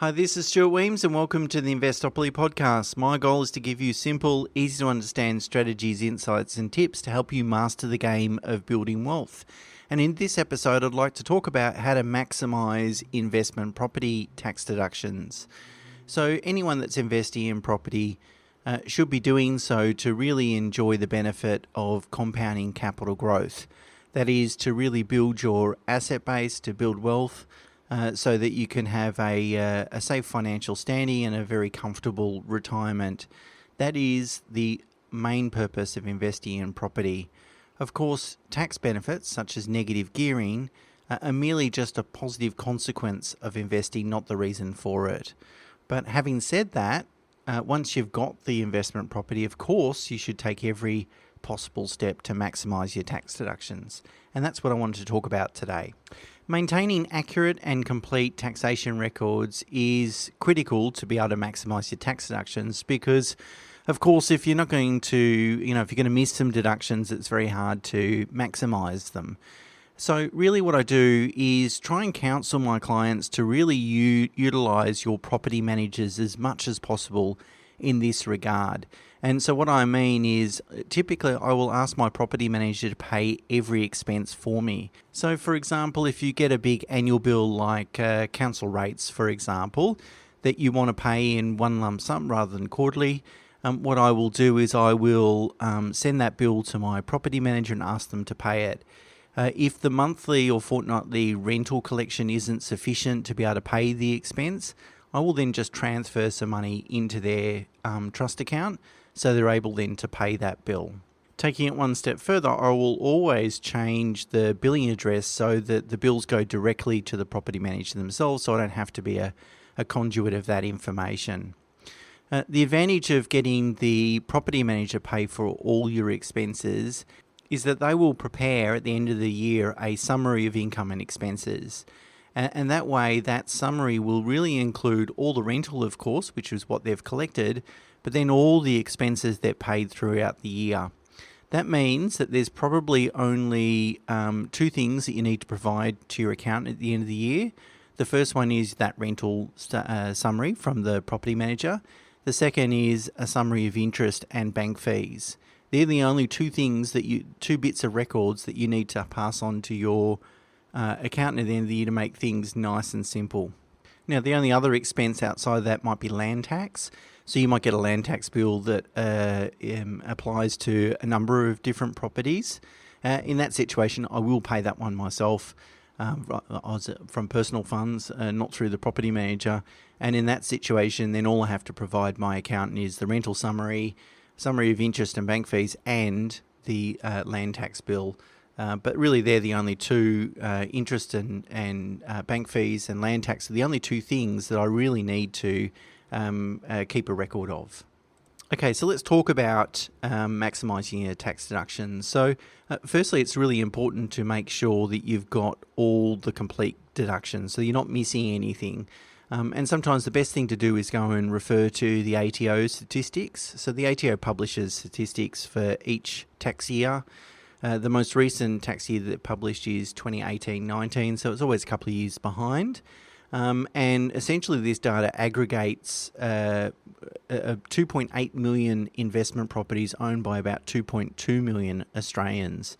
Hi, this is Stuart Weems and welcome to the Investopoly podcast. My goal is to give you simple, easy to understand strategies, insights and tips to help you master the game of building wealth. And in this episode, I'd like to talk about how to maximise investment property tax deductions. So anyone that's investing in property should be doing so to really enjoy the benefit of compounding capital growth. That is to really build your asset base, to build wealth, so that you can have a safe financial standing and a very comfortable retirement. That is the main purpose of investing in property. Of course, tax benefits such as negative gearing are merely just a positive consequence of investing, not the reason for it. But having said that, once you've got the investment property, of course, you should take every possible step to maximise your tax deductions. And that's what I wanted to talk about today. Maintaining accurate and complete taxation records is critical to be able to maximise your tax deductions because, of course, if you're not going to, if you're going to miss some deductions, it's very hard to maximise them. So really what I do is try and counsel my clients to really utilise your property managers as much as possible in this regard. And so what I mean is typically I will ask my property manager to pay every expense for me. So for example, if you get a big annual bill like council rates, for example, that you want to pay in one lump sum rather than quarterly, what I will do is I will send that bill to my property manager and ask them to pay it. If the monthly or fortnightly rental collection isn't sufficient to be able to pay the expense, I will then just transfer some money into their trust account so they're able then to pay that bill. Taking it one step further, I will always change the billing address so that the bills go directly to the property manager themselves, so I don't have to be a conduit of that information. The advantage of getting the property manager pay for all your expenses is that they will prepare at the end of the year a summary of income and expenses. And that way, that summary will really include all the rental, of course, which is what they've collected, but then all the expenses they've paid throughout the year. That means that there's probably only two things that you need to provide to your accountant at the end of the year. The first one is that rental summary from the property manager. The second is a summary of interest and bank fees. They're the only two bits of records that you need to pass on to your accountant at the end of the year to make things nice and simple. Now, the only other expense outside of that might be land tax. So you might get a land tax bill that applies to a number of different properties. In that situation, I will pay that one myself from personal funds, not through the property manager. And in that situation, then all I have to provide my accountant is the rental summary of interest and bank fees, and the land tax bill. But really, they're the only two, interest and bank fees and land tax are the only two things that I really need to keep a record of. Okay, so let's talk about maximising your tax deductions. So firstly, it's really important to make sure that you've got all the complete deductions, so you're not missing anything. And sometimes the best thing to do is go and refer to the ATO statistics. So the ATO publishes statistics for each tax year. The most recent tax year that published is 2018-19, so it's always a couple of years behind. And essentially this data aggregates 2.8 million investment properties owned by about 2.2 million Australians.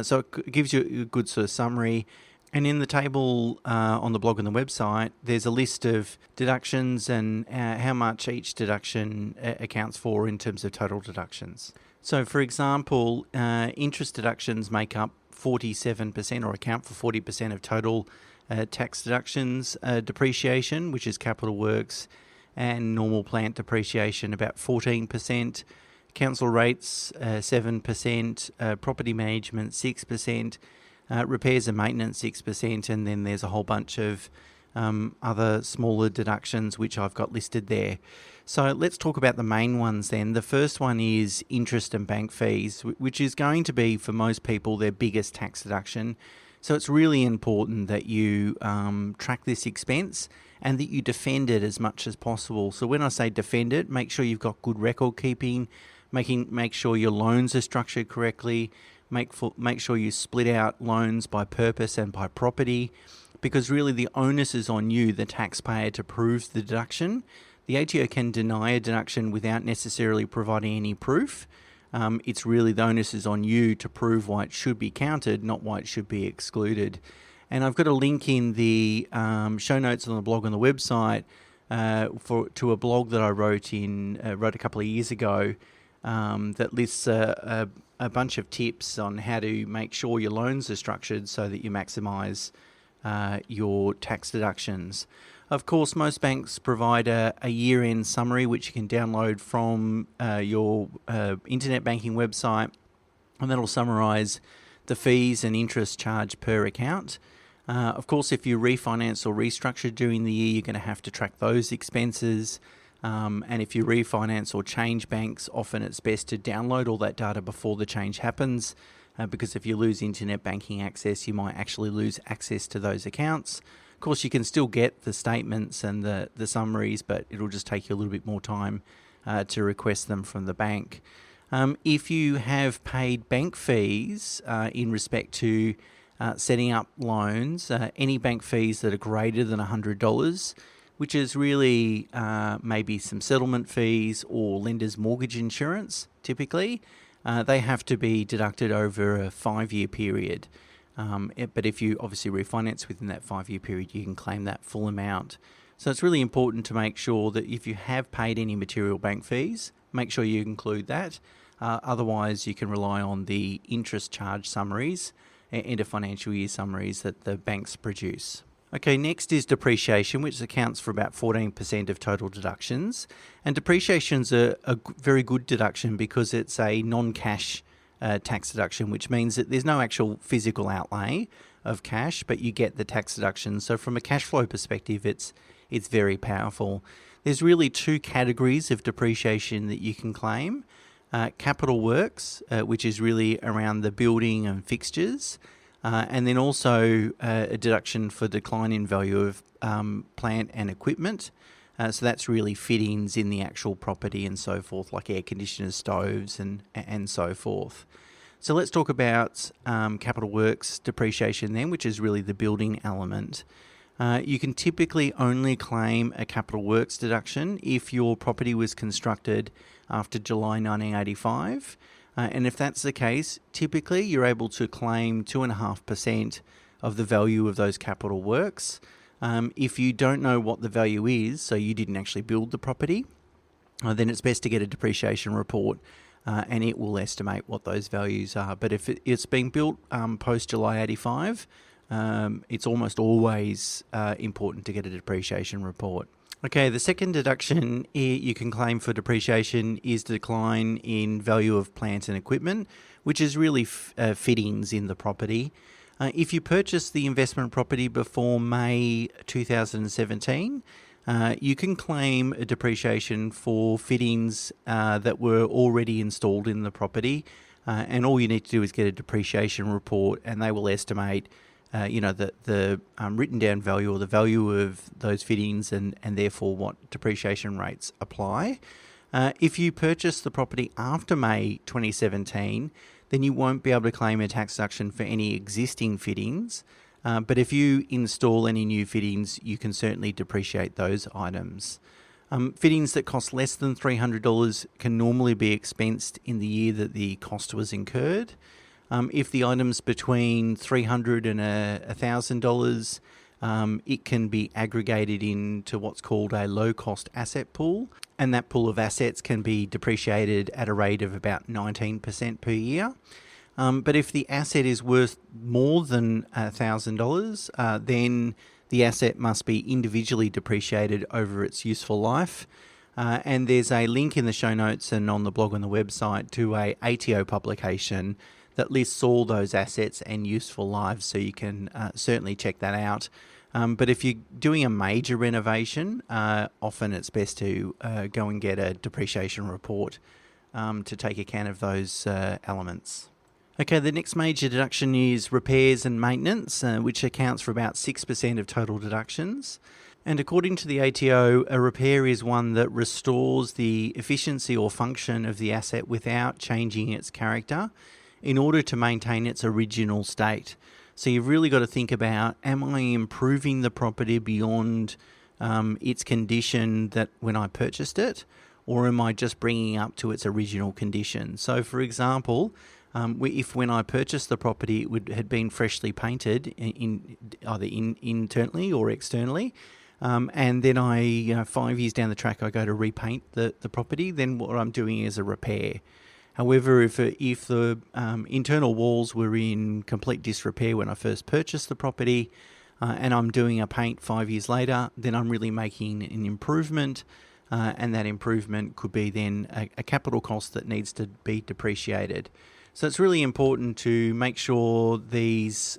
So it gives you a good sort of summary. And in the table on the blog and the website, there's a list of deductions and how much each deduction accounts for in terms of total deductions. So, for example, interest deductions make up 47% or account for 40% of total tax deductions. Depreciation, which is capital works, and normal plant depreciation, about 14%. Council rates, 7%. Property management, 6%. Repairs and maintenance, 6%. And then there's a whole bunch of other smaller deductions which I've got listed there. So let's talk about the main ones then. The first one is interest and bank fees, which is going to be, for most people, their biggest tax deduction. So it's really important that you track this expense and that you defend it as much as possible. So when I say defend it, make sure you've got good record keeping, make sure your loans are structured correctly, make sure you split out loans by purpose and by property. because really the onus is on you, the taxpayer, to prove the deduction. The ATO can deny a deduction without necessarily providing any proof. It's really the onus is on you to prove why it should be counted, not why it should be excluded. And I've got a link in the show notes on the blog on the website to a blog that I wrote a couple of years ago that lists a bunch of tips on how to make sure your loans are structured so that you maximise your tax deductions. Of course, most banks provide a year-end summary which you can download from your internet banking website, and that'll summarise the fees and interest charged per account. Of course, if you refinance or restructure during the year, you're going to have to track those expenses. And if you refinance or change banks, often it's best to download all that data before the change happens, because if you lose internet banking access, you might actually lose access to those accounts. Of course, you can still get the statements and the summaries, but it'll just take you a little bit more time to request them from the bank. If you have paid bank fees in respect to setting up loans, any bank fees that are greater than $100, which is really maybe some settlement fees or lender's mortgage insurance, typically, they have to be deducted over a 5-year period. But if you obviously refinance within that 5-year period, you can claim that full amount. So it's really important to make sure that if you have paid any material bank fees, make sure you include that. Otherwise, you can rely on the interest charge summaries, end of financial year summaries that the banks produce. Okay, next is depreciation, which accounts for about 14% of total deductions. And depreciation's a very good deduction because it's a non-cash tax deduction, which means that there's no actual physical outlay of cash, but you get the tax deduction. So from a cash flow perspective, it's very powerful. There's really 2 categories of depreciation that you can claim. Capital works, which is really around the building and fixtures, and then also a deduction for decline in value of plant and equipment. So that's really fittings in the actual property and so forth, like air conditioners, stoves, and so forth. So let's talk about capital works depreciation then, which is really the building element. You can typically only claim a capital works deduction if your property was constructed after July 1985. And if that's the case, typically you're able to claim 2.5% of the value of those capital works. If you don't know what the value is, so you didn't actually build the property, then it's best to get a depreciation report and it will estimate what those values are. But if it's being built post-July 85, it's almost always important to get a depreciation report. Okay, the second deduction you can claim for depreciation is the decline in value of plant and equipment, which is really fittings in the property. If you purchase the investment property before May 2017, you can claim a depreciation for fittings that were already installed in the property, and all you need to do is get a depreciation report, and they will estimate the written down value or the value of those fittings and therefore what depreciation rates apply. If you purchase the property after May 2017, then you won't be able to claim a tax deduction for any existing fittings. But if you install any new fittings, you can certainly depreciate those items. Fittings that cost less than $300 can normally be expensed in the year that the cost was incurred. If the item's between $300 and $1,000, it can be aggregated into what's called a low-cost asset pool, and that pool of assets can be depreciated at a rate of about 19% per year. But if the asset is worth more than $1,000, then the asset must be individually depreciated over its useful life. And there's a link in the show notes and on the blog on the website to a ATO publication that lists all those assets and useful lives, so you can certainly check that out. But if you're doing a major renovation, often it's best to go and get a depreciation report to take account of those elements. Okay, the next major deduction is repairs and maintenance, which accounts for about 6% of total deductions. And according to the ATO, a repair is one that restores the efficiency or function of the asset without changing its character in order to maintain its original state. So you've really got to think about, am I improving the property beyond its condition that when I purchased it, or am I just bringing it up to its original condition? So, for example, if when I purchased the property it had been freshly painted either internally or externally, and then 5 years down the track I go to repaint the property, then what I'm doing is a repair. However, if the internal walls were in complete disrepair when I first purchased the property, and I'm doing a paint 5 years later, then I'm really making an improvement, and that improvement could be then a capital cost that needs to be depreciated. So it's really important to make sure these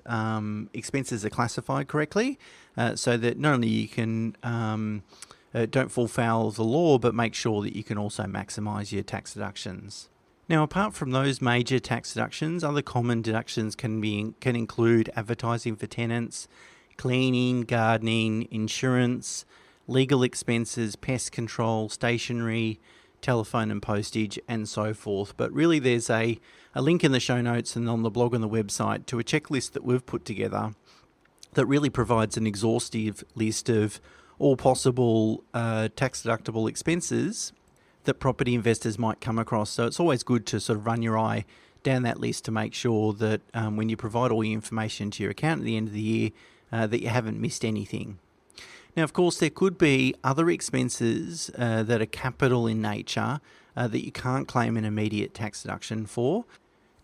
expenses are classified correctly, so that not only you can don't fall foul of the law, but make sure that you can also maximise your tax deductions. Now, apart from those major tax deductions, other common deductions can include advertising for tenants, cleaning, gardening, insurance, legal expenses, pest control, stationery, telephone and postage, and so forth. But really there's a link in the show notes and on the blog on the website to a checklist that we've put together that really provides an exhaustive list of all possible tax deductible expenses that property investors might come across. So it's always good to sort of run your eye down that list to make sure that when you provide all your information to your accountant at the end of the year, that you haven't missed anything. Now, of course, there could be other expenses that are capital in nature that you can't claim an immediate tax deduction for.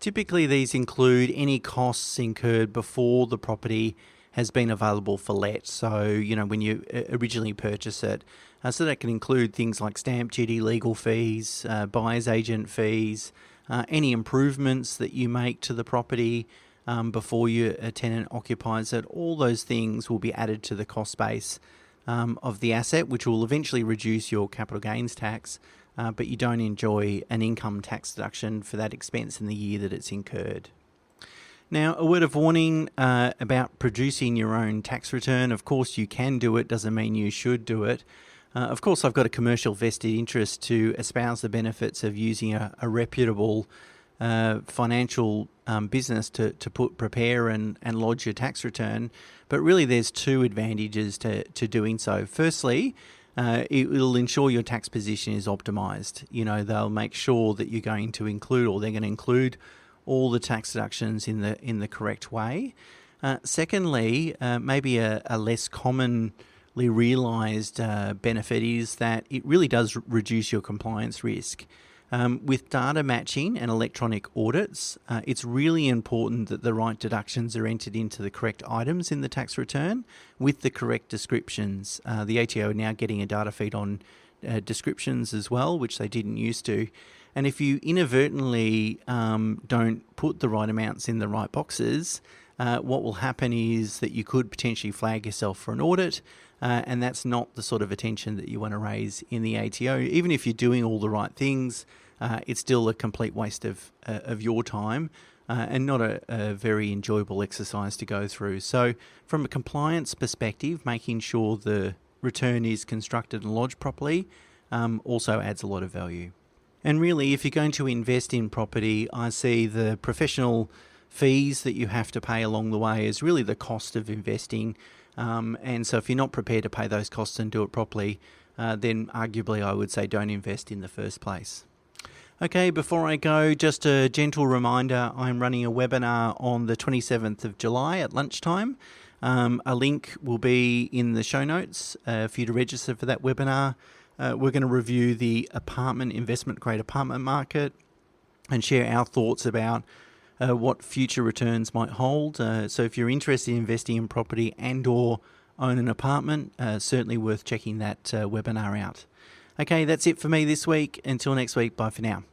Typically, these include any costs incurred before the property has been available for let. So, when you originally purchase it. So that can include things like stamp duty, legal fees, buyer's agent fees, any improvements that you make to the property before your tenant occupies it. All those things will be added to the cost base of the asset, which will eventually reduce your capital gains tax, but you don't enjoy an income tax deduction for that expense in the year that it's incurred. Now, a word of warning about producing your own tax return. Of course, you can do it, doesn't mean you should do it. Of course, I've got a commercial vested interest to espouse the benefits of using a reputable financial business to prepare and lodge your tax return. But really, there's two advantages to doing so. Firstly, it will ensure your tax position is optimised. They'll make sure that you're going to include, or they're going to include, all the tax deductions in the correct way. Secondly, maybe a less commonly realised benefit is that it really does reduce your compliance risk. With data matching and electronic audits, it's really important that the right deductions are entered into the correct items in the tax return with the correct descriptions. The ATO are now getting a data feed on descriptions as well, which they didn't used to. And if you inadvertently don't put the right amounts in the right boxes, what will happen is that you could potentially flag yourself for an audit, and that's not the sort of attention that you want to raise in the ATO. Even if you're doing all the right things, it's still a complete waste of your time and not a very enjoyable exercise to go through. So from a compliance perspective, making sure the return is constructed and lodged properly also adds a lot of value. And really, if you're going to invest in property, I see the professional fees that you have to pay along the way as really the cost of investing. And so if you're not prepared to pay those costs and do it properly, then arguably I would say don't invest in the first place. Okay, before I go, just a gentle reminder, I'm running a webinar on the 27th of July at lunchtime. A link will be in the show notes for you to register for that webinar. We're going to review the investment grade apartment market and share our thoughts about what future returns might hold. So if you're interested in investing in property and or own an apartment, certainly worth checking that webinar out. Okay, that's it for me this week. Until next week, bye for now.